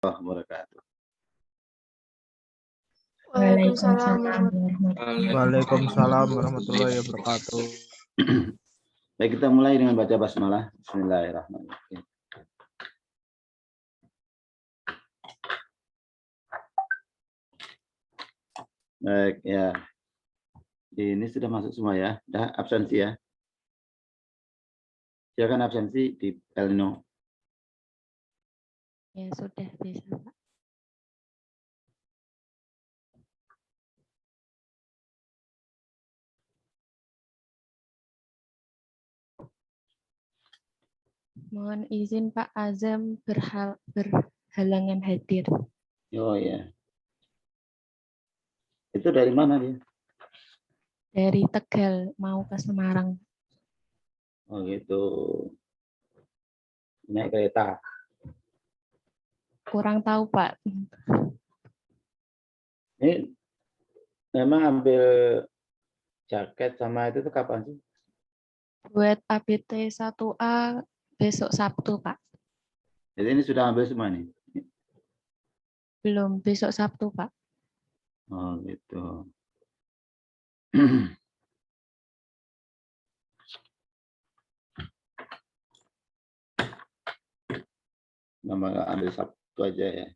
wabarakatuh. Waalaikumsalam. Waalaikumsalam warahmatullahi wabarakatuh. Baik, kita mulai dengan baca basmalah. Bismillahirrahmanirrahim. Baik ya. Ini sudah masuk semua ya. Sudah absensi ya. Silakan absensi di Elno. Ya sudah bisa, Pak. Mohon izin Pak Azam berhalangan hadir. Oh ya. Itu dari mana dia? Dari Tegal mau ke Semarang. Oh gitu. Naik kereta. Kurang tahu Pak. Ini memang ambil jaket sama itu tuh kapan sih? Buat ABT 1A besok Sabtu Pak. Jadi ini sudah ambil semua nih. Belum, besok Sabtu Pak. Oh gitu. Nama ambil Sabtu aja ya.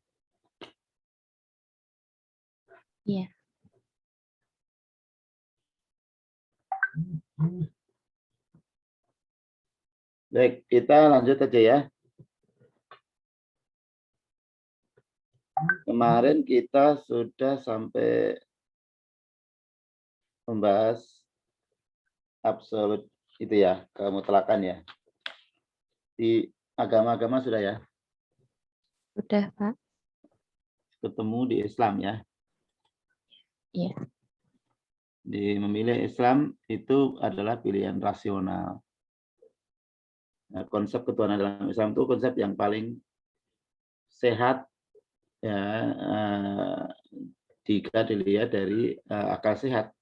Iya. Baik, kita lanjut aja ya. Kemarin kita sudah sampai membahas absolut itu ya, kemutlakan ya. Di agama-agama sudah ya. Sudah Pak. Ketemu di Islam ya. Iya. Di memilih Islam itu adalah pilihan rasional. Nah, konsep ketuhanan dalam Islam itu konsep yang paling sehat ya, jika dilihat dari akal sehat.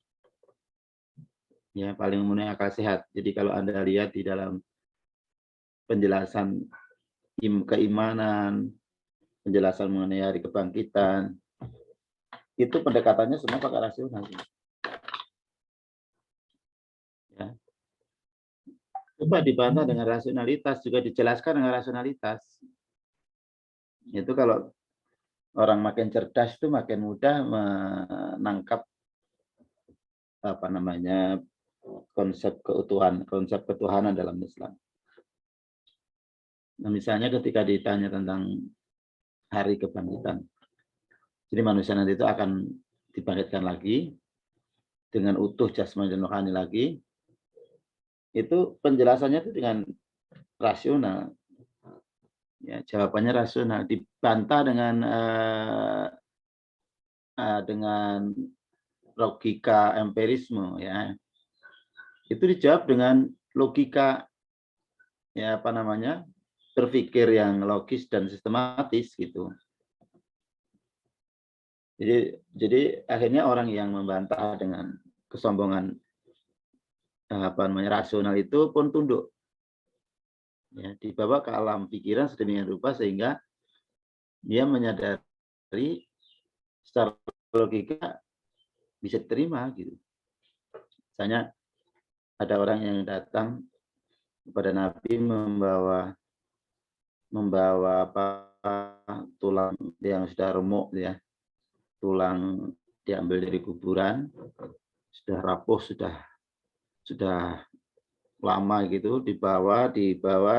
Ya, paling memenuhi akal sehat. Jadi kalau Anda lihat di dalam penjelasan keimanan, penjelasan mengenai hari kebangkitan, itu pendekatannya semua pakai rasional. Ya. Coba dibantah dengan rasionalitas, juga dijelaskan dengan rasionalitas. Itu kalau orang makin cerdas itu makin mudah menangkap apa namanya konsep keutuhan, konsep ketuhanan dalam Islam. Nah, misalnya ketika ditanya tentang hari kebangkitan, jadi manusia nanti itu akan dibangkitkan lagi dengan utuh jasmani dan rohani lagi. Itu penjelasannya itu dengan rasional. Ya, jawabannya rasional. Dibantah dengan logika empirisme ya. Itu dijawab dengan logika ya apa namanya? Berpikir yang logis dan sistematis gitu. Jadi akhirnya orang yang membantah dengan kesombongan apa namanya rasional itu pun tunduk. Ya, dibawa ke alam pikiran sedemikian rupa sehingga dia menyadari secara logika bisa diterima gitu. Misalnya ada orang yang datang kepada Nabi membawa apa tulang yang sudah remuk ya, tulang diambil dari kuburan, sudah rapuh, sudah lama gitu, dibawa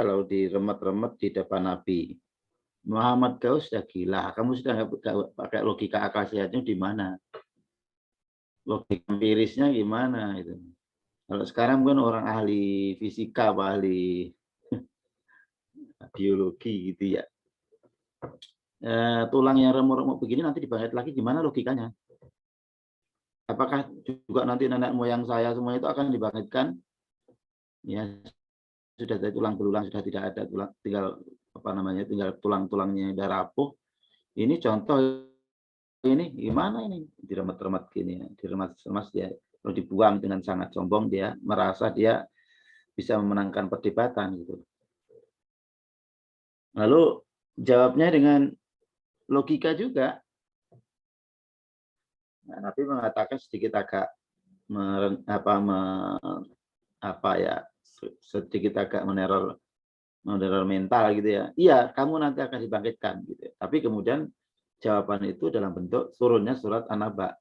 lalu diremet-remet di depan Nabi. Muhammad, kau sudah gila, kamu sudah nggak pakai logika akal sehatnya di mana? Logika empirisnya gimana itu? Kalau sekarang kan orang ahli fisika, ahli biologi gitu ya. Tulang yang remuk-remuk begini nanti dibangkit lagi gimana logikanya? Apakah juga nanti nenek moyang saya semua itu akan dibangkitkan? Ya, sudah ada tulang belulang, sudah tidak ada tulang, tinggal apa namanya, tinggal tulang-tulangnya udah rapuh. Ini contoh ini gimana ini diremet-remet gini, diremet-remet dia lalu dibuang dengan sangat sombong, dia merasa dia bisa memenangkan perdebatan gitu. Lalu jawabnya dengan logika juga. Nah, Nabi mengatakan sedikit agak sedikit agak meneror mental gitu ya. Iya, kamu nanti akan dibangkitkan gitu. Tapi kemudian jawaban itu dalam bentuk turunnya surat An-Naba.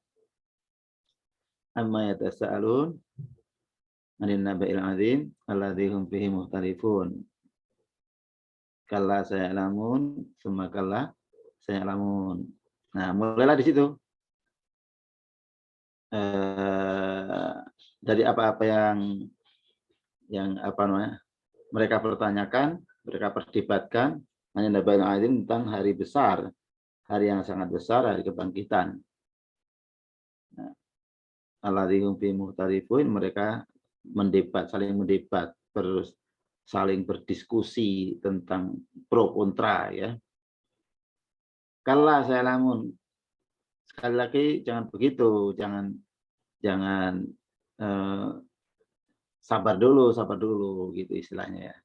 Amma yatasaalun 'anil naba'il 'adzim alladzi hum fihi mukhtalifun. Kalla saya'lamun, tsumma kalla saya'lamun. Nah, mulailah di situ. Dari apa-apa yang mereka pertanyakan, mereka perdebatkan hanya naba'il 'adzim tentang hari besar, hari yang sangat besar, hari kebangkitan. Nah, alladzi hum fihi mukhtalifun, mereka saling mendebat, saling berdiskusi tentang pro kontra ya. Kalla saya'lamun. Sekali lagi jangan begitu, jangan sabar dulu gitu istilahnya ya.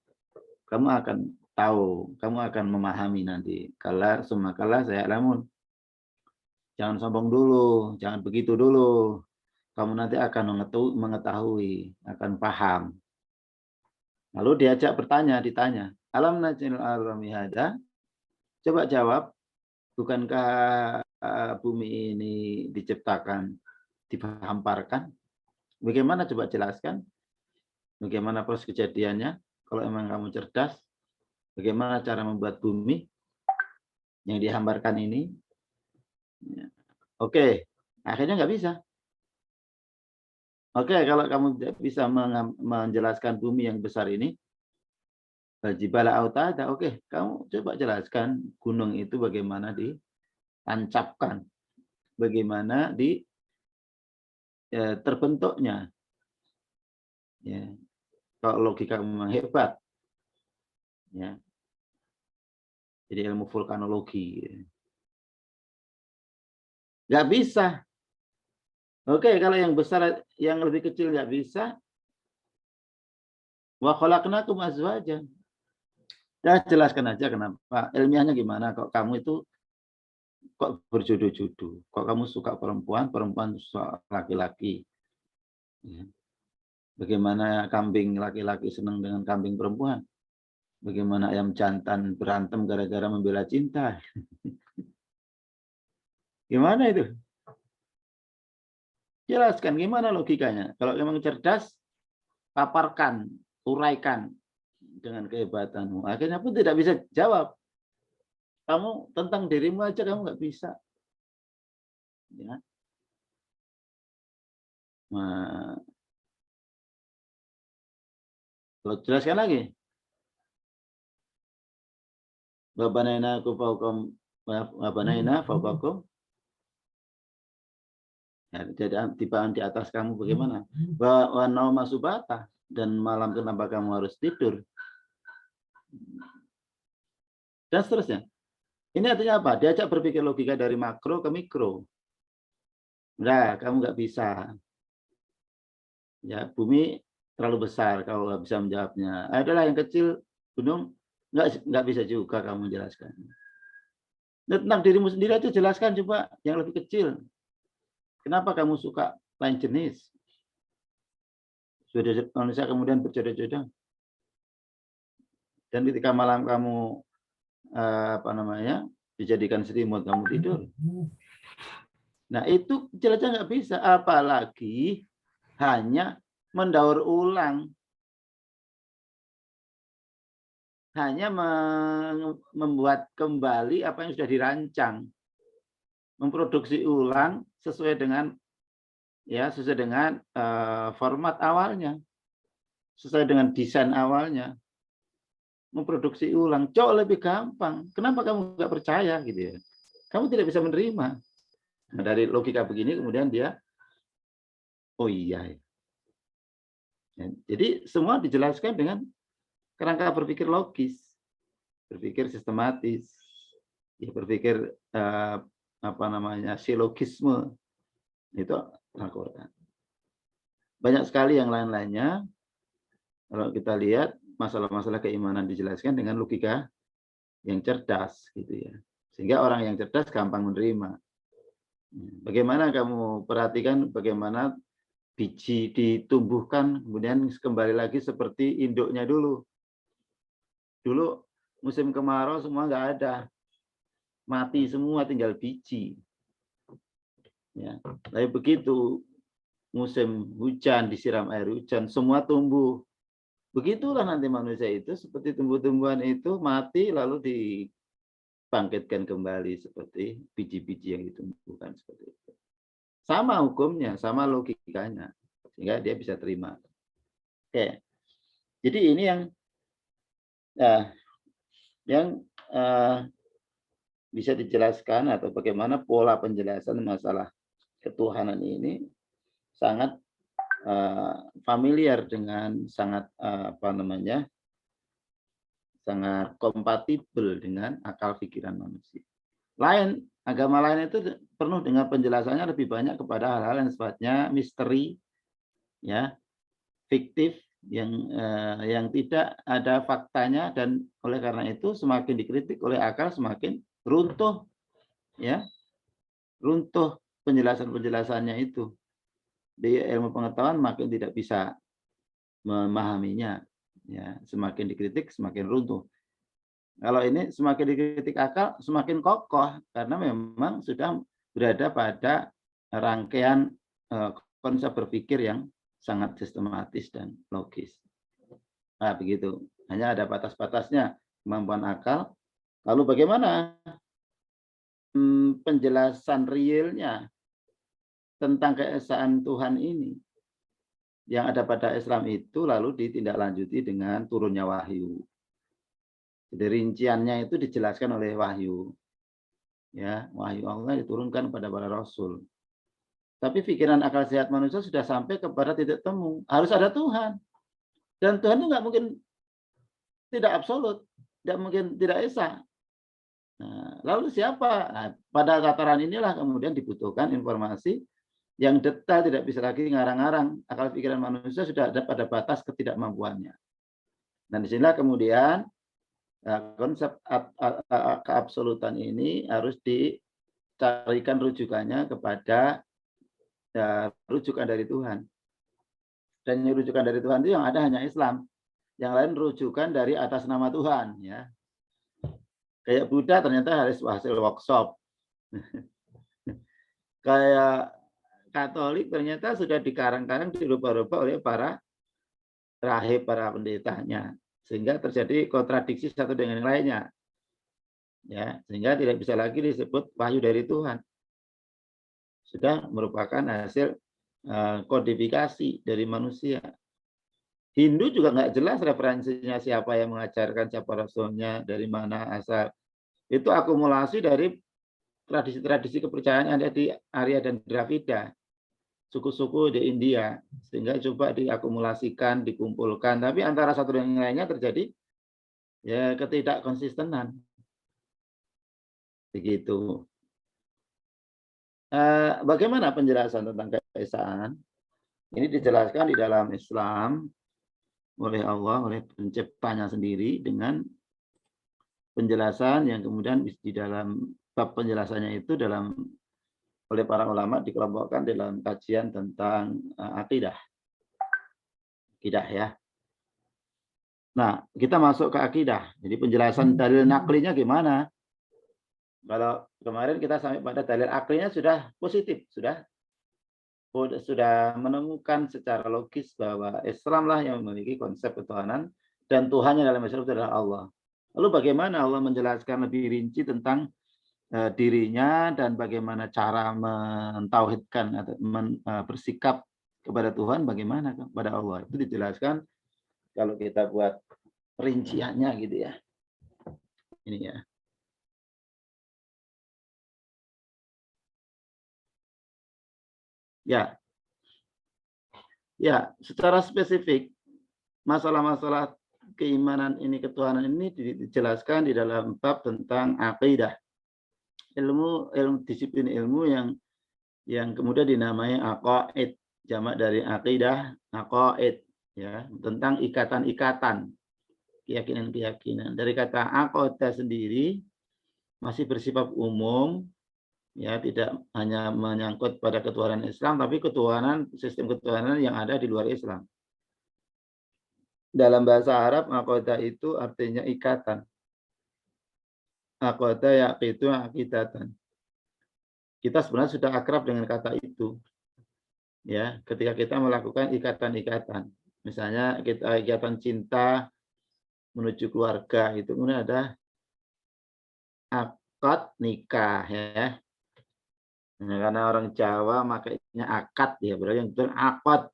Kamu akan tahu, kamu akan memahami nanti. Kalla saya'lamun. Jangan sombong dulu, jangan begitu dulu. Kamu nanti akan mengetahui, akan paham. Lalu ditanya, alam naj'alil arda mihada? Coba jawab, bukankah bumi ini diciptakan, dihamparkan? Bagaimana coba jelaskan? Bagaimana proses kejadiannya? Kalau emang kamu cerdas, bagaimana cara membuat bumi yang dihamparkan ini? Oke, akhirnya nggak bisa. Oke, kalau kamu tidak bisa menjelaskan bumi yang besar ini, jibala autada, oke, kamu coba jelaskan gunung itu bagaimana ditancapkan, bagaimana terbentuknya. Ya. Kalau logika memang hebat, ya. Jadi ilmu vulkanologi, nggak bisa. Oke, kalau yang besar, yang lebih kecil nggak bisa. Wa khalaqnakum azwajan. Ya jelaskan aja kenapa. Ilmiahnya gimana? Kok kamu itu kok berjodoh-jodoh? Kok kamu suka perempuan suka laki-laki? Ya. Bagaimana kambing laki-laki senang dengan kambing perempuan? Bagaimana ayam jantan berantem gara-gara membela cinta? Gimana itu? Jelaskan gimana logikanya. Kalau memang cerdas, paparkan, uraikan dengan kehebatanmu. Akhirnya pun tidak bisa jawab. Kamu tentang dirimu aja kamu nggak bisa. Ya. Nah, kalau jelaskan lagi. Wabanaina fawqakum. Ya, jadi tibakan di atas kamu bagaimana? Wa nauma subata, dan malam kenapa kamu harus tidur? Dan seterusnya. Ini artinya apa? Diajak berpikir logika dari makro ke mikro. Nah, kamu nggak bisa. Ya, bumi terlalu besar kalau nggak bisa menjawabnya. Adalah yang kecil, gunung nggak bisa juga kamu jelaskan. Tentang dirimu sendiri aja jelaskan coba yang lebih kecil. Kenapa kamu suka lain jenis? Sudah manusia kemudian berjodoh-jodoh. Dan ketika malam kamu dijadikan selimut kamu tidur. Nah itu jelasnya nggak bisa, apalagi hanya mendaur ulang, hanya membuat kembali apa yang sudah dirancang, memproduksi ulang sesuai dengan format awalnya, sesuai dengan desain awalnya, memproduksi ulang jauh lebih gampang. Kenapa kamu nggak percaya gitu ya? Kamu tidak bisa menerima. Nah, dari logika begini kemudian dia, oh iya. Jadi semua dijelaskan dengan kerangka berpikir logis, berpikir sistematis, ya, berpikir silogisme. Itu Al-Quran. Banyak sekali yang lain-lainnya. Kalau kita lihat masalah-masalah keimanan dijelaskan dengan logika yang cerdas gitu ya. Sehingga orang yang cerdas gampang menerima. Bagaimana kamu perhatikan bagaimana biji ditumbuhkan, kemudian kembali lagi seperti induknya dulu. Dulu musim kemarau semua nggak ada, mati semua, tinggal biji. Ya. Tapi begitu musim hujan, disiram air hujan, semua tumbuh. Begitulah nanti manusia itu seperti tumbuh-tumbuhan itu mati lalu dibangkitkan kembali seperti biji-biji yang ditumbuhkan seperti itu. Sama hukumnya, sama logikanya, sehingga dia bisa terima. Oke, jadi ini yang bisa dijelaskan atau bagaimana pola penjelasan masalah ketuhanan ini sangat familiar dengan sangat sangat kompatibel dengan akal pikiran manusia. Agama lain itu penuh dengan penjelasannya lebih banyak kepada hal-hal yang sifatnya misteri, ya, fiktif, yang tidak ada faktanya, dan oleh karena itu semakin dikritik oleh akal semakin runtuh, ya, runtuh penjelasannya itu. Di ilmu pengetahuan makin tidak bisa memahaminya, ya, semakin dikritik semakin runtuh. Kalau ini semakin dikritik akal semakin kokoh karena memang sudah berada pada rangkaian konsep berpikir yang sangat sistematis dan logis. Nah, begitu. Hanya ada batas-batasnya kemampuan akal. Lalu bagaimana penjelasan realnya tentang keesaan Tuhan ini yang ada pada Islam itu lalu ditindaklanjuti dengan turunnya wahyu. Jadi rinciannya itu dijelaskan oleh wahyu. Ya, wahyu Allah diturunkan kepada para rasul. Tapi pikiran akal sehat manusia sudah sampai kepada titik temu. Harus ada Tuhan. Dan Tuhan itu nggak mungkin tidak absolut. Tidak mungkin tidak esa. Nah, lalu siapa? Nah, pada tataran inilah kemudian dibutuhkan informasi yang detail, tidak bisa lagi ngarang-ngarang. Akal pikiran manusia sudah ada pada batas ketidakmampuannya. Dan disinilah kemudian konsep keabsolutan ini harus dicarikan rujukannya kepada rujukan dari Tuhan. Dan yang rujukan dari Tuhan itu yang ada hanya Islam. Yang lain rujukan dari atas nama Tuhan. Ya. Kayak Buddha ternyata harus hasil workshop. Kayak Katolik ternyata sudah dikarang-karang, dirubah-rubah oleh para rahib, para pendetanya. Sehingga terjadi kontradiksi satu dengan yang lainnya. Ya, sehingga tidak bisa lagi disebut wahyu dari Tuhan. Sudah merupakan hasil kodifikasi dari manusia. Hindu juga nggak jelas referensinya siapa yang mengajarkan, siapa rasulnya, dari mana asal. Itu akumulasi dari tradisi-tradisi kepercayaan yang ada di Arya dan Dravida, suku-suku di India, sehingga coba diakumulasikan, dikumpulkan. Tapi antara satu dan yang lainnya terjadi ya ketidakkonsistenan. Begitu. Bagaimana penjelasan tentang keesaan? Ini dijelaskan di dalam Islam oleh Allah, oleh penciptanya sendiri dengan penjelasan yang kemudian di dalam bab penjelasannya itu oleh para ulama dikelompokkan dalam kajian tentang akidah. Akidah, ya. Nah, kita masuk ke akidah. Jadi penjelasan dalil naklinya gimana? Kalau kemarin kita sampai pada dalil aklinya sudah positif, sudah menemukan secara logis bahwa Islamlah yang memiliki konsep ketuhanan dan Tuhannya dalam Islam itu adalah Allah. Lalu bagaimana Allah menjelaskan lebih rinci tentang dirinya dan bagaimana cara mentauhidkan atau bersikap kepada Tuhan, bagaimana kepada Allah. Itu dijelaskan kalau kita buat rinciannya gitu ya. Ini ya. Ya, secara spesifik masalah-masalah keimanan ini, ketuhanan ini dijelaskan di dalam bab tentang akidah. Ilmu disiplin ilmu yang kemudian dinamai aqaid, jamak dari akidah, aqaid, ya, tentang ikatan-ikatan, keyakinan-keyakinan. Dari kata aqaidah sendiri masih bersifat umum, ya, tidak hanya menyangkut pada ketuhanan Islam, tapi ketuhanan, sistem ketuhanan yang ada di luar Islam. Dalam bahasa Arab, aqoda itu artinya ikatan. Aqoda yaqidu aqidatan. Kita sebenarnya sudah akrab dengan kata itu. Ya, ketika kita melakukan ikatan-ikatan. Misalnya kita ikatan cinta menuju keluarga, itu kemudian ada akad nikah, ya. Nah, karena orang Jawa makanya akad, ya, berarti yang betul akad.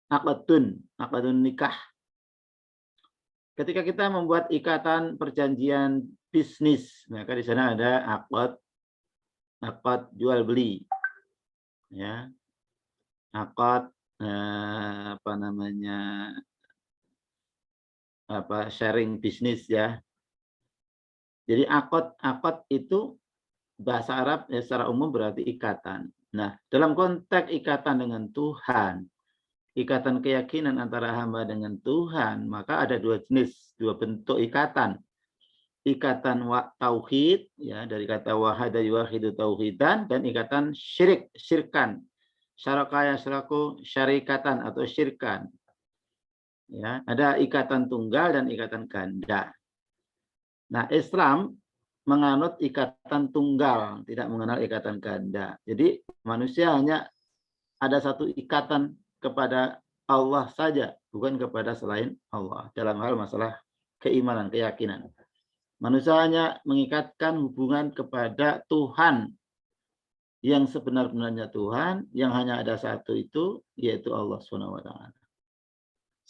Akadun nikah. Ketika kita membuat ikatan perjanjian bisnis, maka di sana ada akad jual beli, ya, akad sharing bisnis, ya. Jadi akad itu bahasa Arab ya, secara umum berarti ikatan. Nah, dalam konteks ikatan dengan Tuhan, ikatan keyakinan antara hamba dengan Tuhan, maka ada dua jenis, dua bentuk ikatan. Ikatan tauhid, ya, dari kata wahada yuwahidu tauhidan, dan ikatan syirkan. Syarakaya syaraku syarikatan atau syirkan. Ya, ada ikatan tunggal dan ikatan ganda. Nah, Islam menganut ikatan tunggal, tidak mengenal ikatan ganda. Jadi manusia hanya ada satu ikatan kepada Allah saja, bukan kepada selain Allah dalam hal masalah keimanan, keyakinan. Manusia hanya mengikatkan hubungan kepada Tuhan yang sebenar-benarnya Tuhan, yang hanya ada satu itu, yaitu Allah SWT.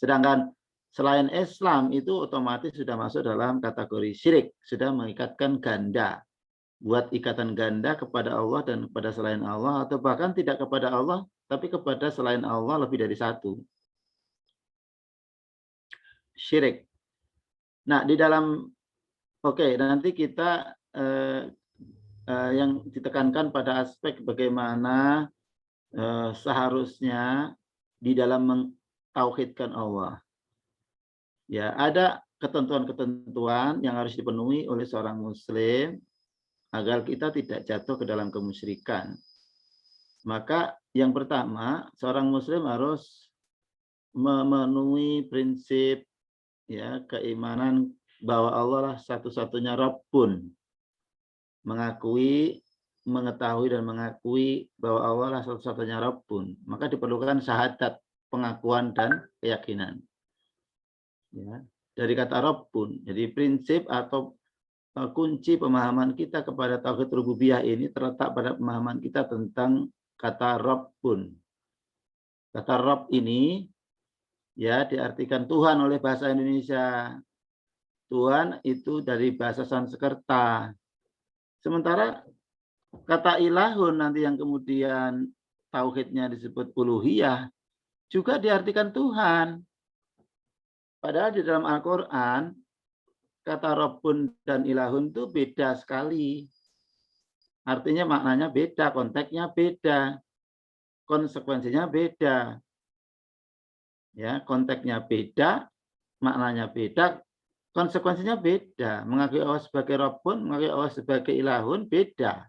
Sedangkan selain Islam itu otomatis sudah masuk dalam kategori syirik, sudah mengikatkan ganda. Buat ikatan ganda kepada Allah dan kepada selain Allah, atau bahkan tidak kepada Allah, tapi kepada selain Allah lebih dari satu. Syirik. Nah, di dalam, nanti kita yang ditekankan pada aspek bagaimana seharusnya di dalam mentauhidkan Allah. Ya, ada ketentuan-ketentuan yang harus dipenuhi oleh seorang muslim agar kita tidak jatuh ke dalam kemusyrikan. Maka yang pertama, seorang muslim harus memenuhi prinsip, ya, keimanan bahwa Allah lah satu-satunya Rabbun. Mengetahui dan mengakui bahwa Allah lah satu-satunya Rabbun. Maka diperlukan syahadat, pengakuan dan keyakinan. Ya, dari kata Rabbun. Jadi prinsip atau kunci pemahaman kita kepada tauhid rububiyah ini terletak pada pemahaman kita tentang kata Rabbun. Kata Rabb ini, ya, diartikan Tuhan oleh bahasa Indonesia. Tuhan itu dari bahasa Sanskerta. Sementara kata ilahun nanti yang kemudian tauhidnya disebut uluhiyah juga diartikan Tuhan. Padahal di dalam Al-Quran kata Rabbun dan ilahun itu beda sekali. Artinya maknanya beda, konteksnya beda, konsekuensinya beda. Ya, konteksnya beda, maknanya beda, konsekuensinya beda. Mengakui Allah sebagai Rabbun, mengakui Allah sebagai ilahun beda.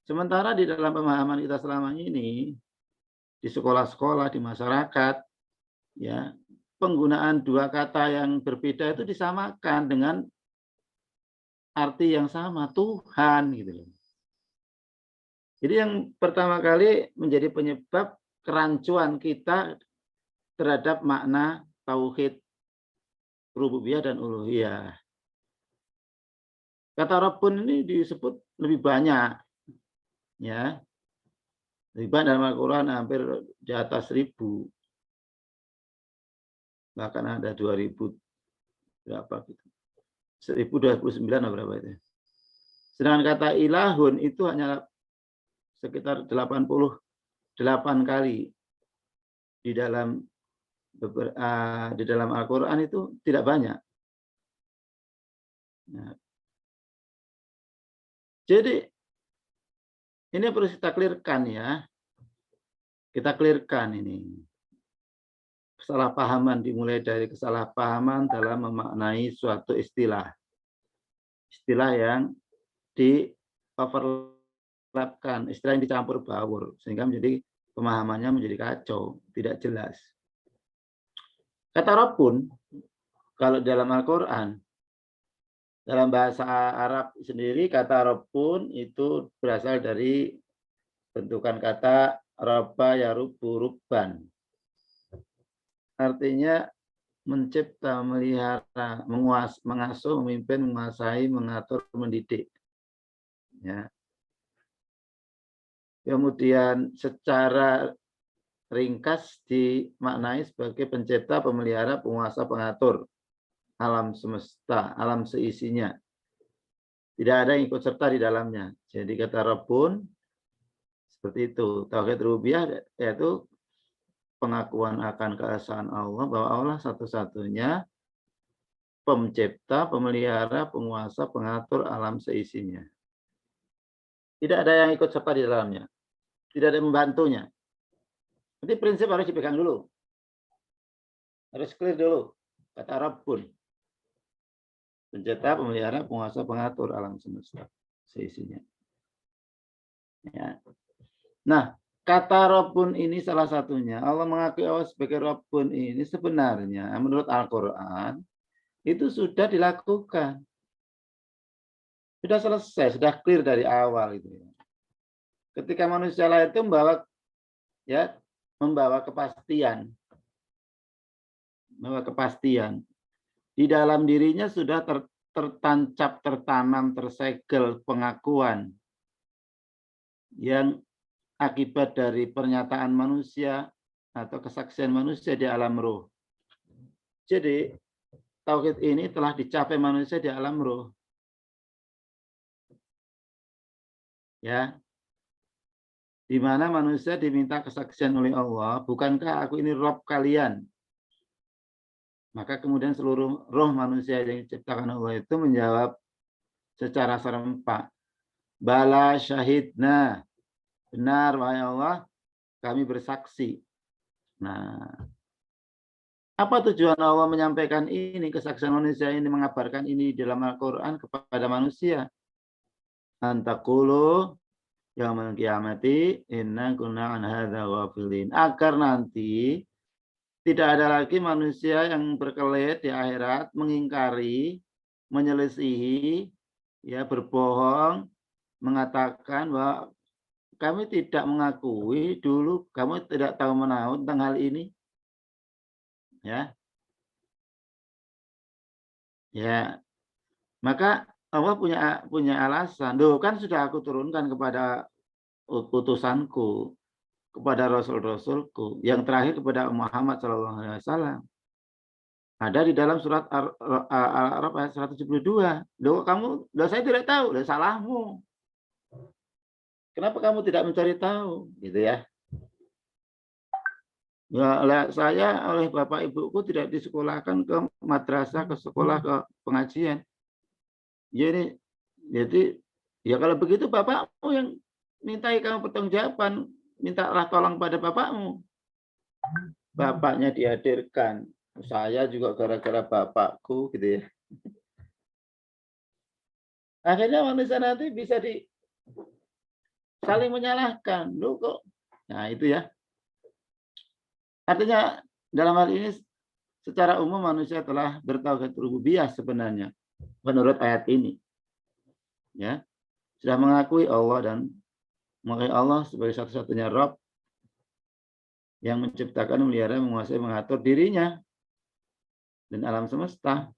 Sementara di dalam pemahaman kita selama ini, di sekolah-sekolah, di masyarakat, ya, penggunaan dua kata yang berbeda itu disamakan dengan arti yang sama, Tuhan, gitu. Jadi yang pertama kali menjadi penyebab kerancuan kita terhadap makna tauhid rububiyah dan uluhiyah. Kata Rabbun ini disebut lebih banyak, ya. Lebih banyak dalam Al-Quran, hampir di atas 1000. Bahkan ada 2000 berapa gitu. 1029 atau berapa itu. Sedangkan kata ilahun itu hanya sekitar 88 kali di dalam Al-Quran, itu tidak banyak. Nah, jadi ini perlu kita clearkan, ya. Kita clearkan ini. kesalahpahaman, dimulai dari kesalahpahaman dalam memaknai suatu istilah. Istilah yang di-overlapkan, istilah yang dicampur baur, sehingga menjadi pemahamannya menjadi kacau, tidak jelas. Kata Rabbun, kalau dalam Al-Quran, dalam bahasa Arab sendiri, kata Rabbun itu berasal dari bentukan kata Rabba yarubbu rubban. Artinya mencipta, melihara, mengasuh, memimpin, menguasai, mengatur, mendidik. Ya. Kemudian secara ringkas dimaknai sebagai pencipta, pemelihara, penguasa, pengatur alam semesta, alam seisinya. Tidak ada yang ikut serta di dalamnya. Jadi kata Rabbun seperti itu. Tauhid rububiyah yaitu pengakuan akan keesaan Allah, bahwa Allah satu-satunya pencipta, pemelihara, penguasa, pengatur alam seisinya. Tidak ada yang ikut serta di dalamnya. Tidak ada yang membantunya. Jadi prinsip harus dipegang dulu. Harus clear dulu. Kata Rabbun. Pencipta, pemelihara, penguasa, pengatur alam semesta seisinya. Ya. Nah, kata Rabbun ini salah satunya. Allah mengakui Allah sebagai Rabbun ini sebenarnya menurut Al-Quran itu sudah dilakukan. Sudah selesai, sudah clear dari awal itu. Ketika manusia lain itu membawa kepastian. Membawa kepastian. Di dalam dirinya sudah tertancap, tertanam, tersegel pengakuan yang akibat dari pernyataan manusia atau kesaksian manusia di alam roh. Jadi, tauhid ini telah dicapai manusia di alam roh. Ya, di mana manusia diminta kesaksian oleh Allah, bukankah aku ini Rob kalian? Maka kemudian seluruh roh manusia yang diciptakan Allah itu menjawab secara serempak, bala syahidna, benar wahai Allah, kami bersaksi. Nah, apa tujuan Allah menyampaikan ini, kesaksian manusia ini, mengabarkan ini dalam Al-Quran kepada manusia? Antakulu yaumil qiyamati inna kunna an hadza ghafilin. Agar nanti tidak ada lagi manusia yang berkelit di akhirat, mengingkari, menyelisihi, ya berbohong, mengatakan bahwa kami tidak mengakui dulu, kamu tidak tahu menahu tentang hal ini. Ya. Ya. Maka Allah punya alasan. Loh, kan sudah aku turunkan kepada utusanku, kepada rasul-rasulku, yang terakhir kepada Muhammad SAW. Ada di dalam surat Al-A'raf ayat 172. Loh, saya tidak tahu, loh, salahmu. Kenapa kamu tidak mencari tahu? Gitu ya. Ya, oleh bapak ibuku tidak disekolahkan ke madrasah, ke sekolah, ke pengajian. Jadi ya kalau begitu bapakmu yang mintai kamu pertanggungjawaban, mintalah tolong pada bapakmu. Bapaknya dihadirkan, saya juga gara-gara bapakku gitu ya. Akhirnya manusia nanti bisa saling menyalahkan. Loh kok. Nah itu ya. Artinya dalam hal ini secara umum manusia telah bertauhid rububiyah sebenarnya. Menurut ayat ini, ya sudah mengakui Allah dan mengakui Allah sebagai satu-satunya Rabb yang menciptakan, memelihara, menguasai, mengatur dirinya dan alam semesta.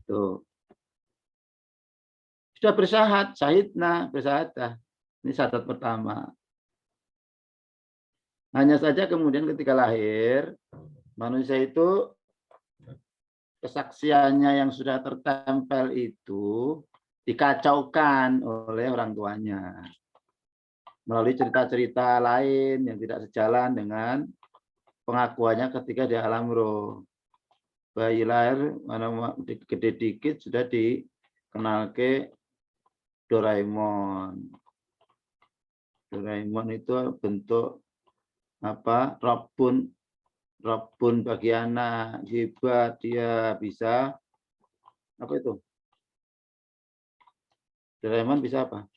Tuh. Sudah bersyahadat, syahidna, bersyahadat. Ini syahadat pertama. Hanya saja kemudian ketika lahir, manusia itu kesaksiannya yang sudah tertempel itu dikacaukan oleh orang tuanya melalui cerita-cerita lain yang tidak sejalan dengan pengakuannya ketika di alam roh. Bayi lahir mana gede dikit sudah dikenal ke Doraemon. Doraemon itu bentuk apa? Rabbun Rabbun bagi anak, hebat, dia bisa apa itu? Doraemon bisa apa?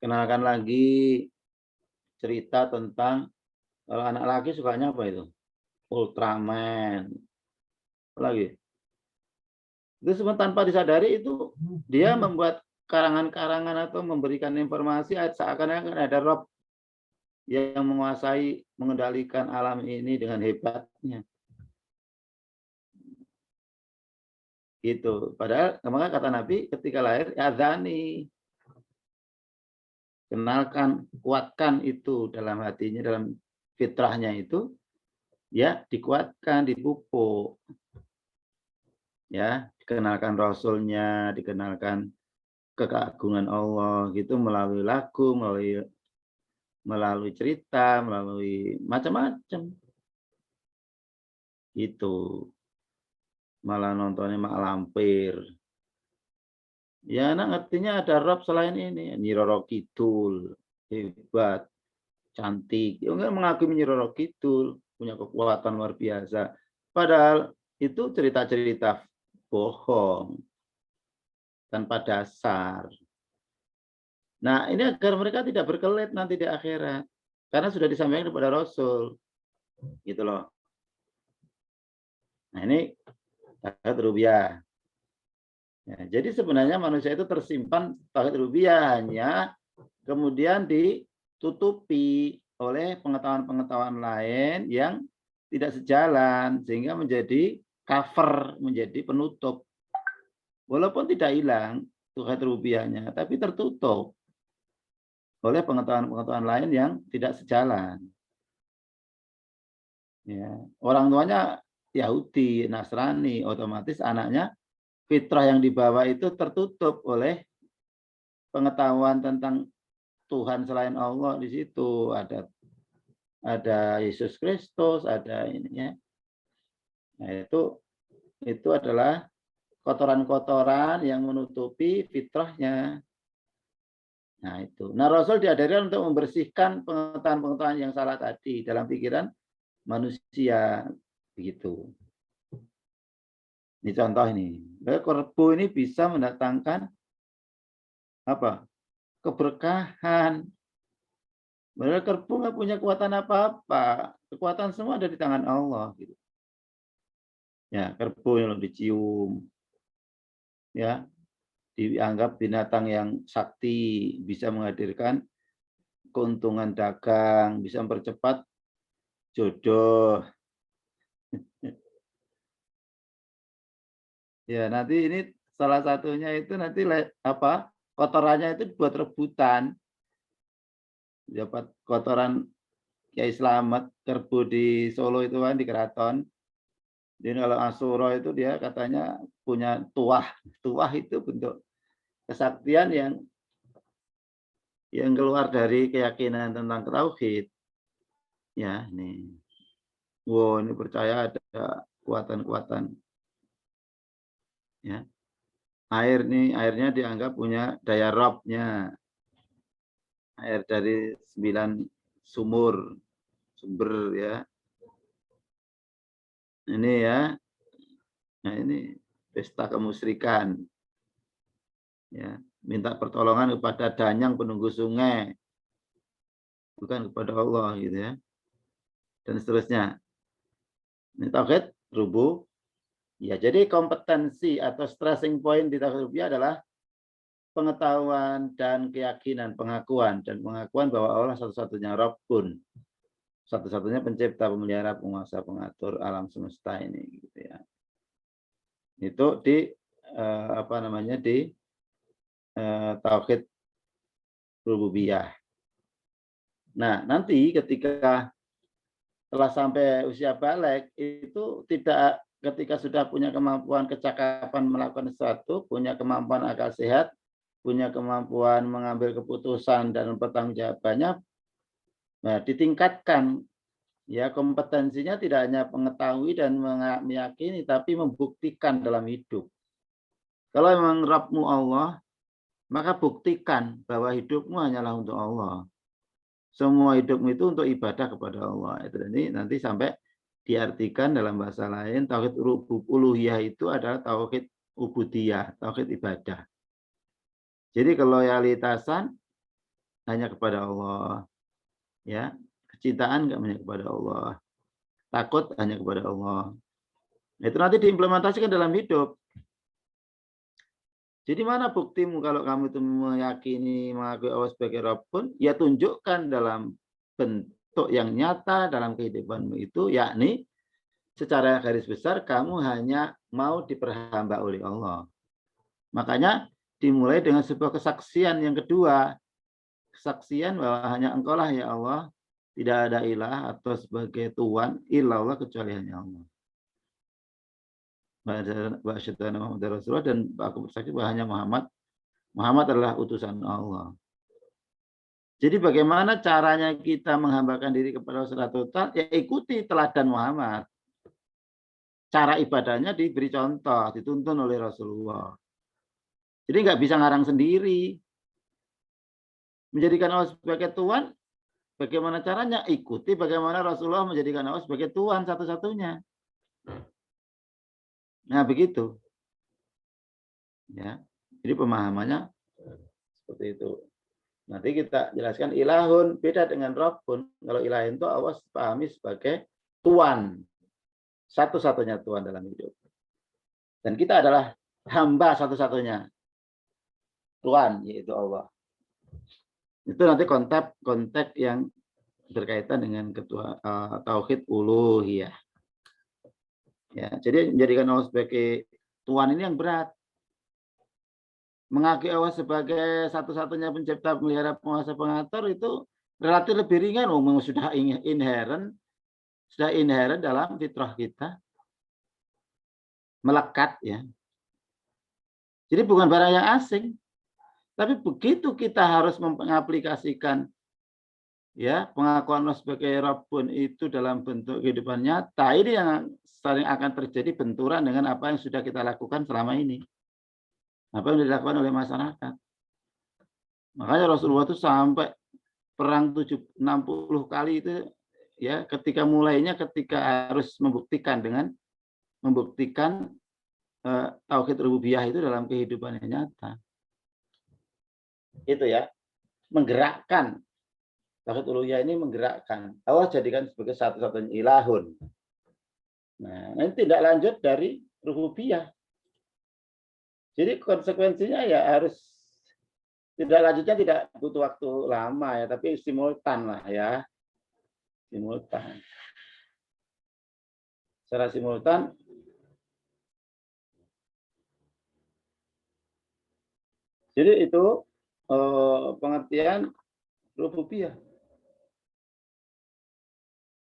Kenalkan lagi cerita tentang kalau anak laki sukanya apa itu? Ultraman. Apa lagi? Itu semua tanpa disadari itu dia membuat karangan-karangan atau memberikan informasi seakan-akan ada Rob yang menguasai, mengendalikan alam ini dengan hebatnya. Gitu. Padahal maka kata Nabi ketika lahir, azani. Kenalkan, kuatkan itu dalam hatinya, dalam fitrahnya itu, ya dikuatkan, dipupuk. Ya, dikenalkan Rasulnya, dikenalkan keagungan Allah gitu melalui lagu, melalui cerita, melalui macam-macam. Itu malah nontonnya mak lampir. Ya anak ngertinya ada Rob selain ini, Nyi Roro Kidul, hebat, cantik. Ya enggak mengagumi Nyi Roro Kidul, punya kekuatan luar biasa. Padahal itu cerita-cerita bohong, tanpa dasar. Nah, ini agar mereka tidak berkelit nanti di akhirat. Karena sudah disampaikan kepada Rasul. Gitu loh. Nah, ini tauhid rububiyah. Ya, jadi sebenarnya manusia itu tersimpan tauhid rububiyah hanya kemudian ditutupi oleh pengetahuan-pengetahuan lain yang tidak sejalan sehingga menjadi cover, menjadi penutup. Walaupun tidak hilang tauhid rububiyahnya, tapi tertutup oleh pengetahuan-pengetahuan lain yang tidak sejalan. Ya, orang tuanya Yahudi, Nasrani, otomatis anaknya fitrah yang dibawa itu tertutup oleh pengetahuan tentang Tuhan selain Allah di situ. Ada Yesus Kristus, ada ininya. Nah, itu adalah kotoran-kotoran yang menutupi fitrahnya. Nah, itu. Nah, Rasul diajarkan untuk membersihkan pengetahuan-pengetahuan yang salah tadi dalam pikiran manusia begitu. Ini contoh ini. Kerbau ini bisa mendatangkan apa? Keberkahan. Padahal kerbau nggak punya kekuatan apa-apa. Kekuatan semua ada di tangan Allah. Gitu. Ya, kerbau yang dicium, ya, dianggap binatang yang sakti, bisa menghadirkan keuntungan dagang, bisa mempercepat jodoh. Ya, nanti ini salah satunya itu nanti apa? Kotorannya itu buat rebutan. Dapat kotoran Kiai Slamet, kerbau di Solo itu kan di keraton. Jadi kalau Asuro itu dia katanya punya tuah. Tuah itu bentuk kesaktian yang keluar dari keyakinan tentang tauhid. Ya, ini. Wow, ini percaya ada kekuatan-kekuatan. Ya. Airnya dianggap punya daya robnya. Air dari 9 sumber ya. Ini ya. Nah, ini pesta kemusyrikan. Ya, minta pertolongan kepada danyang penunggu sungai. Bukan kepada Allah gitu ya. Dan seterusnya. Ini tauhid rububiyah. Ya, jadi kompetensi atau stressing point di tauhid rububiyah adalah pengetahuan dan keyakinan, pengakuan bahwa Allah satu-satunya Rabbun, satu-satunya pencipta, pemelihara, penguasa, pengatur alam semesta ini gitu ya. Itu di tauhid rububiyah. Nah, nanti ketika telah sampai usia balik itu tidak, ketika sudah punya kemampuan kecakapan melakukan sesuatu, punya kemampuan akal sehat, punya kemampuan mengambil keputusan dan pertanggungjawabannya, nah, ditingkatkan ya, kompetensinya tidak hanya mengetahui dan meyakini, tapi membuktikan dalam hidup. Kalau memang Rabbmu Allah, maka buktikan bahwa hidupmu hanyalah untuk Allah. semua hidupmu itu untuk ibadah kepada Allah. Itu nanti sampai diartikan dalam bahasa lain, tauhid uluhiyah itu adalah tauhid ubudiyah, tauhid ibadah. Jadi keloyalitasan hanya kepada Allah, ya, kecintaan hanya kepada Allah, takut hanya kepada Allah. Itu nanti diimplementasikan dalam hidup. Jadi mana buktimu kalau kamu itu meyakini mengakui Allah sebagai Rabbun? Ya tunjukkan dalam bentuk yang nyata dalam kehidupanmu itu, yakni secara garis besar kamu hanya mau diperhamba oleh Allah. Makanya dimulai dengan sebuah kesaksian yang kedua. Kesaksian bahwa hanya Engkau lah ya Allah, tidak ada ilah atau sebagai Tuhan illallah kecuali hanya Allah. Dan aku bersaksi bahwa hanya Muhammad adalah utusan Allah. Jadi bagaimana caranya kita menghambakan diri kepada Allah secara total? Ya ikuti teladan Muhammad. Cara ibadahnya diberi contoh, dituntun oleh Rasulullah. Jadi nggak bisa ngarang sendiri. Menjadikan Allah sebagai Tuhan, bagaimana caranya? Ikuti bagaimana Rasulullah menjadikan Allah sebagai Tuhan satu-satunya. Nah begitu. Ya, jadi pemahamannya seperti itu. Nanti kita jelaskan ilahun beda dengan Rabbun. Kalau ilahin itu awas pahami sebagai Tuhan, satu-satunya Tuhan dalam hidup. Dan kita adalah hamba satu-satunya Tuhan, yaitu Allah. Itu nanti konteks yang berkaitan dengan tauhid uluhiyah. Ya, jadi menjadikan Allah sebagai Tuhan ini yang berat. Mengakui Allah sebagai satu-satunya pencipta, pemelihara, penguasa, pengatur itu relatif lebih ringan. Sudah inherent dalam fitrah kita, melekat ya. Jadi bukan barang yang asing, tapi begitu kita harus mengaplikasikan ya pengakuan Allah sebagai Rabbun itu dalam bentuk kehidupan nyata, ini yang sering akan terjadi benturan dengan apa yang sudah kita lakukan selama ini. Apa yang dilakukan oleh masyarakat. Makanya Rasulullah itu sampai perang 60 kali itu ya, ketika mulainya ketika harus membuktikan tauhid rububiyah itu dalam kehidupan yang nyata. Itu ya, menggerakkan tauhid uluhiyah ini, menggerakkan Allah jadikan sebagai satu-satunya ilahun. Nah, ini tindak lanjut dari rububiyah. Jadi konsekuensinya ya harus tidak lanjutnya tidak butuh waktu lama ya, tapi simultan lah ya, simultan. Secara simultan jadi itu pengertian rububiyah.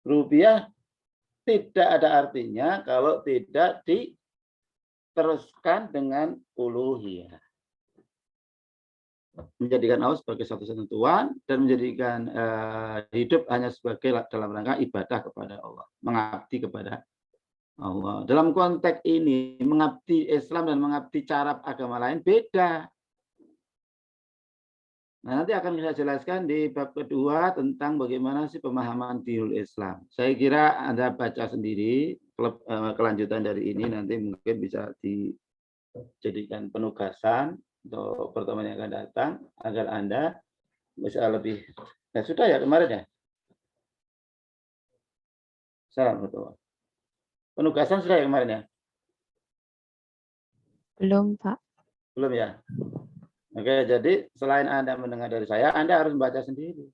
Rububiyah tidak ada artinya kalau tidak diteruskan dengan uluhiyah. Menjadikan Allah sebagai satu-satunya Tuhan dan menjadikan hidup hanya sebagai dalam rangka ibadah kepada Allah, mengabdi kepada Allah. Dalam konteks ini, mengabdi Islam dan mengabdi cara agama lain beda. Nah, nanti akan saya jelaskan di bab kedua tentang bagaimana sih pemahaman dinul Islam. Saya kira Anda baca sendiri kelanjutan dari ini, nanti mungkin bisa dijadikan penugasan untuk pertemuan yang akan datang agar Anda bisa lebih. Nah, sudah ya kemarin ya. Salam betul. Penugasan sudah ya kemarin ya? Belum, Pak. Belum ya? Oke, jadi selain Anda mendengar dari saya, Anda harus membaca sendiri.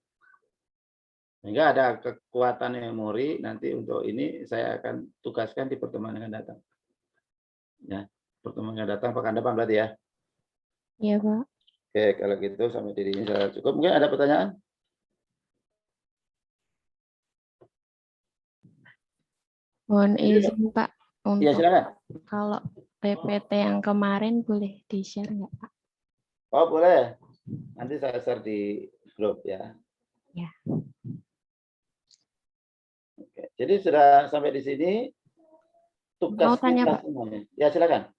Sehingga ada kekuatan memori, nanti untuk ini saya akan tugaskan di pertemuan yang akan datang. Ya, pertemuan yang akan datang, Pak Anda paham berarti ya? Iya, Pak. Oke, kalau gitu sampai di sini saya cukup. Mungkin ada pertanyaan? Mohon izin, Pak. Iya, silakan. Kalau PPT yang kemarin boleh di-share nggak, Pak? Oh, boleh. Nanti saya share di grup ya. Ya. Oke, jadi sudah sampai di sini. Tugas Mau tanya, kita Pak. semuanya. Ya, silakan.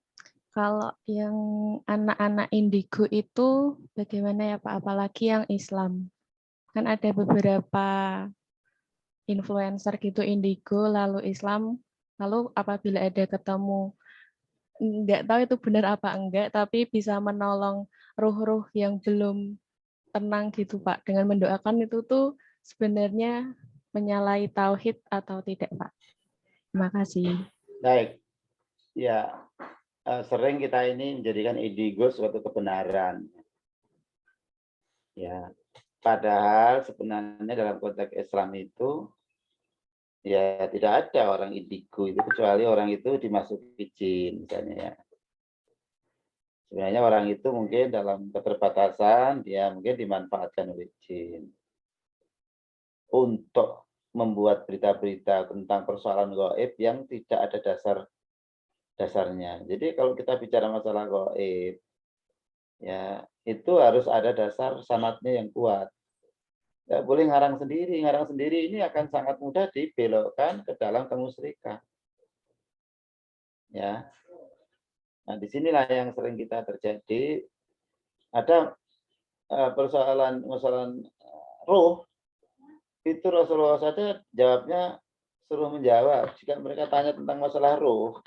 Kalau yang anak-anak indigo itu bagaimana ya, Pak? Apalagi yang Islam. kan ada beberapa influencer gitu indigo lalu Islam, lalu apabila ada ketemu, nggak tahu itu benar apa enggak, tapi bisa menolong ruh-ruh yang belum tenang gitu Pak, dengan mendoakan itu tuh sebenarnya menyalahi tauhid atau tidak Pak? Terima kasih. Baik, ya sering kita ini menjadikan indigo suatu kebenaran. Ya, padahal sebenarnya dalam konteks Islam itu ya tidak ada orang indigo itu kecuali orang itu dimasuki jin misalnya ya. Sebenarnya orang itu mungkin dalam keterbatasan dia mungkin dimanfaatkan oleh jin untuk membuat berita-berita tentang persoalan gaib yang tidak ada dasarnya. Jadi kalau kita bicara masalah gaib ya itu harus ada dasar sanadnya yang kuat. Nggak boleh ngarang sendiri. Ngarang sendiri ini akan sangat mudah dibelokkan ke dalam kemusyrikan. Ya. Nah, disinilah yang sering kita terjadi. Ada persoalan roh, itu Rasulullah saja jawabnya suruh menjawab. Jika mereka tanya tentang masalah roh,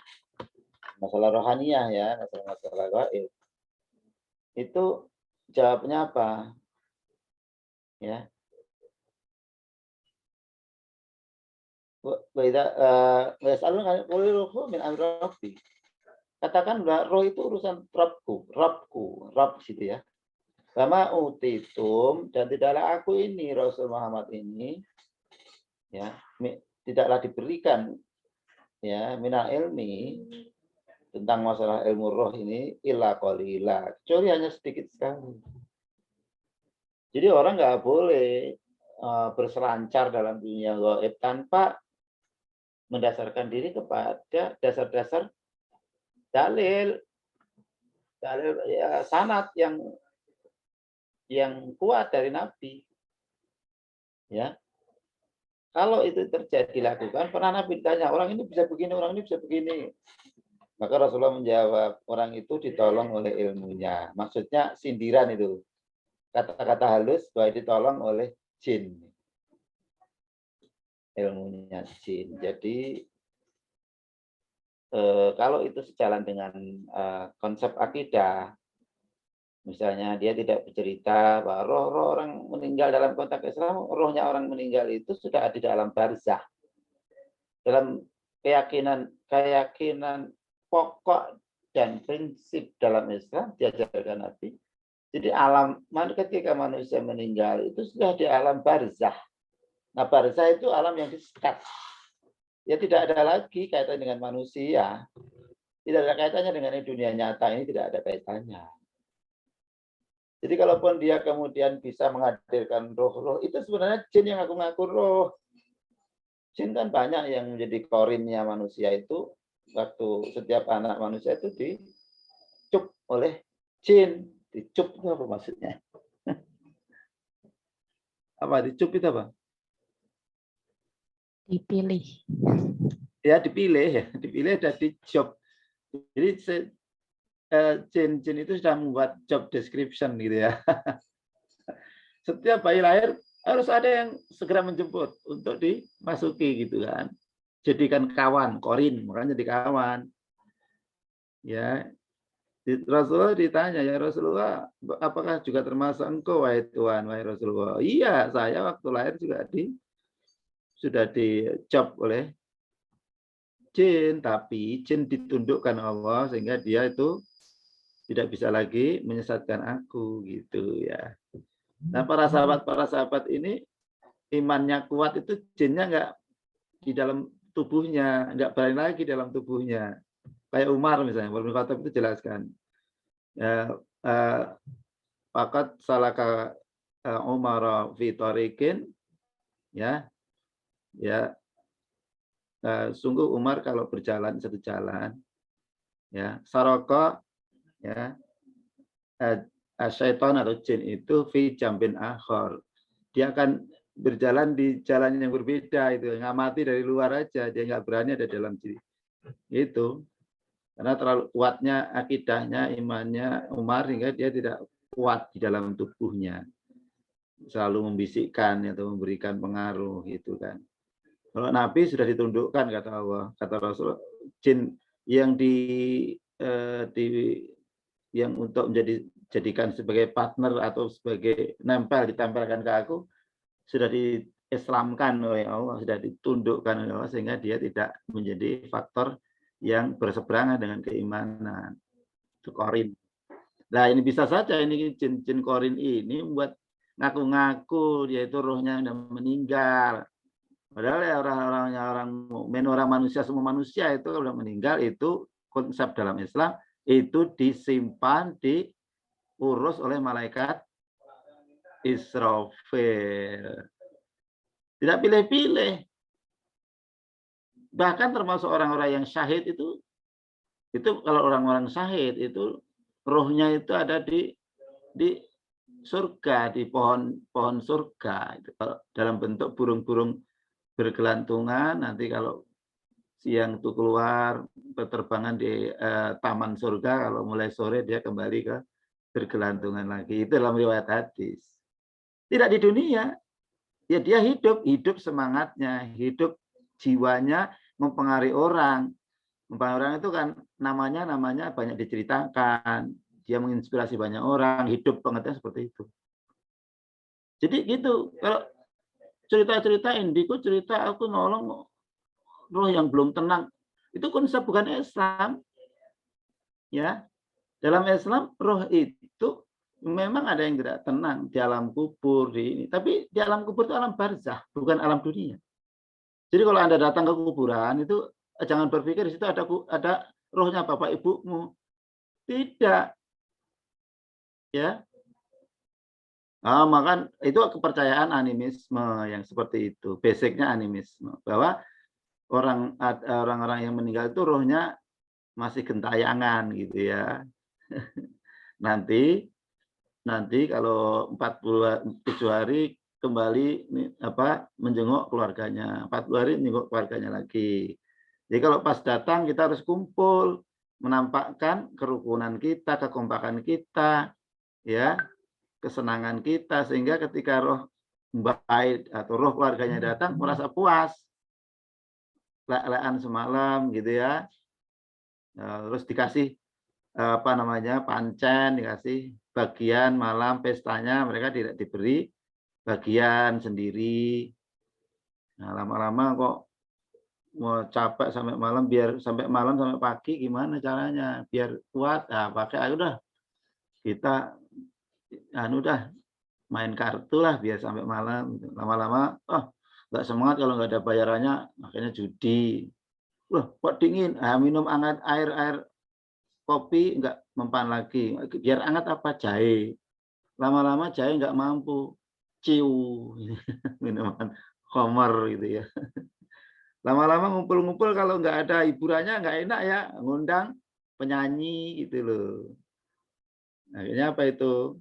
masalah rohaniah ya, masalah gaib, itu jawabnya apa? Ya. Katakanlah roh itu urusan Rabb gitu ya. Sama utitum dan tidaklah aku ini Rasul Muhammad ini ya tidaklah diberikan ya minal ilmi tentang masalah ilmu roh ini illa qalila, kecuali hanya sedikit sekali. Jadi orang nggak boleh berselancar dalam dunia gaib tanpa mendasarkan diri kepada dasar-dasar dalil ya, sanad yang kuat dari Nabi. Ya, kalau itu terjadi dilakukan, pernah Nabi ditanya orang ini bisa begini, orang ini bisa begini. Maka Rasulullah menjawab, orang itu ditolong oleh ilmunya. Maksudnya sindiran itu. Kata-kata halus bahwa ditolong oleh jin. Ilmunya jin. Jadi kalau itu sejalan dengan konsep akidah, misalnya dia tidak bercerita bahwa roh orang meninggal dalam konteks Islam, rohnya orang meninggal itu sudah ada di dalam barzah. Dalam keyakinan pokok dan prinsip dalam Islam diajarkan Nabi. Jadi ketika manusia meninggal itu sudah di alam barzah. Nah, barzah itu alam yang disekat. Ya tidak ada lagi kaitan dengan manusia. Tidak ada kaitannya dengan dunia nyata ini, tidak ada kaitannya. Jadi kalaupun dia kemudian bisa menghadirkan roh-roh, itu sebenarnya jin yang ngaku-ngaku roh. Jin kan banyak yang menjadi korinnya manusia itu, waktu setiap anak manusia itu dicup oleh jin. Dicup itu apa maksudnya? Apa dicup itu apa? Dipilih. Ya dipilih dan dijob. Jadi jin itu sudah membuat job description gitu ya. Setiap bayi lahir harus ada yang segera menjemput untuk dimasuki gitu kan. Jadikan kawan, korin, makanya jadi kawan. Ya, Rasulullah ditanya, ya Rasulullah, apakah juga termasuk engkau wahai Tuhan, wahai Rasulullah? Iya, saya waktu lahir juga sudah dijob oleh jin, tapi jin ditundukkan Allah sehingga dia itu tidak bisa lagi menyesatkan aku gitu ya. Nah, para sahabat ini imannya kuat itu jinnya nggak di dalam tubuhnya, nggak balik lagi dalam tubuhnya. Kayak Umar misalnya, Umar bin Khattab itu jelaskan. Ya, fakat salaka Umar fi tariqin ya sungguh Umar kalau berjalan satu jalan ya saraka ya syaitan atau jin itu fi jambin akhor, dia akan berjalan di jalan yang berbeda, itu ngamati dari luar aja, dia nggak berani ada dalam diri itu karena terlalu kuatnya akidahnya, imannya Umar hingga dia tidak kuat di dalam tubuhnya. selalu membisikkan atau memberikan pengaruh gitu kan. Kalau Nabi sudah ditundukkan kata Allah, kata Rasul, jin yang yang untuk jadikan sebagai partner atau sebagai ditempelkan ke aku sudah diislamkan oleh Allah, sudah ditundukkan oleh Allah sehingga dia tidak menjadi faktor yang berseberangan dengan keimanan. Itu korin. Nah ini bisa saja ini jin korin ini membuat ngaku-ngaku dia itu rohnya sudah meninggal. Padahal ya orang mukmin, orang manusia, semua manusia itu kalau meninggal itu konsep dalam Islam itu disimpan, diurus oleh malaikat Israfil. Tidak pilih-pilih. Bahkan termasuk orang-orang yang syahid itu kalau orang-orang syahid itu rohnya itu ada di surga, di pohon surga itu dalam bentuk burung-burung bergelantungan. Nanti kalau siang itu keluar berterbangan di taman surga, kalau mulai sore dia kembali ke bergelantungan lagi. Itu dalam riwayat hadis. Tidak di dunia, ya dia hidup semangatnya, hidup jiwanya mempengaruhi orang. Mempengaruhi orang itu kan namanya banyak diceritakan. Dia menginspirasi banyak orang, hidup pengertian seperti itu. Jadi gitu, kalau cerita-cerita indigo, cerita aku nolong roh yang belum tenang, itu konsep bukan Islam. Ya, dalam Islam roh itu memang ada yang tidak tenang di alam kubur tapi di alam kubur itu alam barzah, bukan alam dunia. Jadi kalau Anda datang ke kuburan itu jangan berpikir di situ ada rohnya bapak ibumu. Tidak. Ya. Maka itu kepercayaan animisme yang seperti itu. Basicnya animisme bahwa orang-orang yang meninggal itu rohnya masih gentayangan gitu ya. Nanti kalau 47 hari kembali menjenguk keluarganya, 40 hari menjenguk keluarganya lagi. Jadi kalau pas datang kita harus kumpul, menampakkan kerukunan kita, kekompakan kita, ya, kesenangan kita, sehingga ketika roh baik atau roh keluarganya datang merasa puas. Lek-lekan semalam gitu ya. Terus dikasih pancen, dikasih bagian malam pestanya, mereka tidak diberi bagian sendiri. Nah, lama-lama kok mau capek sampai malam, sampai pagi gimana caranya biar kuat? Nah, pakai ayo udah kita main kartu lah biar sampai malam. Lama-lama nggak semangat kalau nggak ada bayarannya, akhirnya judi. Loh, kok dingin? Minum hangat air kopi nggak mempan lagi. Biar hangat apa? Jahe. Lama-lama jahe nggak mampu. Ciu. Minuman khamar gitu ya. Lama-lama ngumpul-ngumpul kalau nggak ada hiburannya nggak enak ya. Ngundang penyanyi gitu loh. Akhirnya apa itu?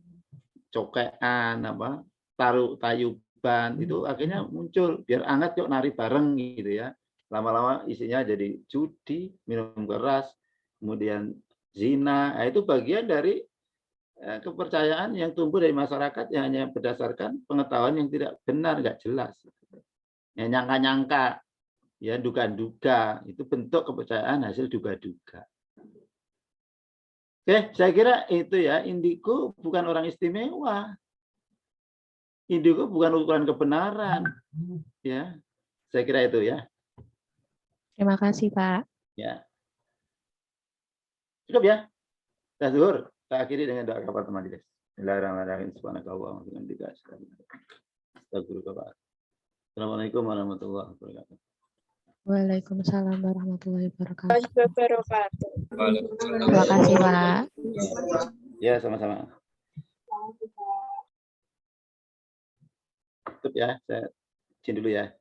Cokean, tayuban. Itu akhirnya muncul. Biar hangat yuk nari bareng gitu ya. Lama-lama isinya jadi judi, minum keras, kemudian zina. Nah, itu bagian dari kepercayaan yang tumbuh dari masyarakat yang hanya berdasarkan pengetahuan yang tidak benar, nggak jelas. Ya, nyangka-nyangka, ya duga-duga, itu bentuk kepercayaan hasil duga-duga. Oke, saya kira itu ya, indigo bukan orang istimewa. Indigo bukan ukuran kebenaran. Ya, saya kira itu ya. Terima kasih, Pak. Ya. Cukup ya. Kita zuhur. Kita akhiri dengan doa kafarat majelis. Bismillahirrahmanirrahim. Subhanakallahumma wa bihamdika asyhadu an la ilaha illa anta astaghfiruka wa atubu ilaik. Assalamualaikum warahmatullahi wabarakatuh. Waalaikumsalam warahmatullahi wabarakatuh. Wabarakatuh. Terima kasih, Pak. Ya, sama-sama. Tutup ya. Saya izin dulu ya.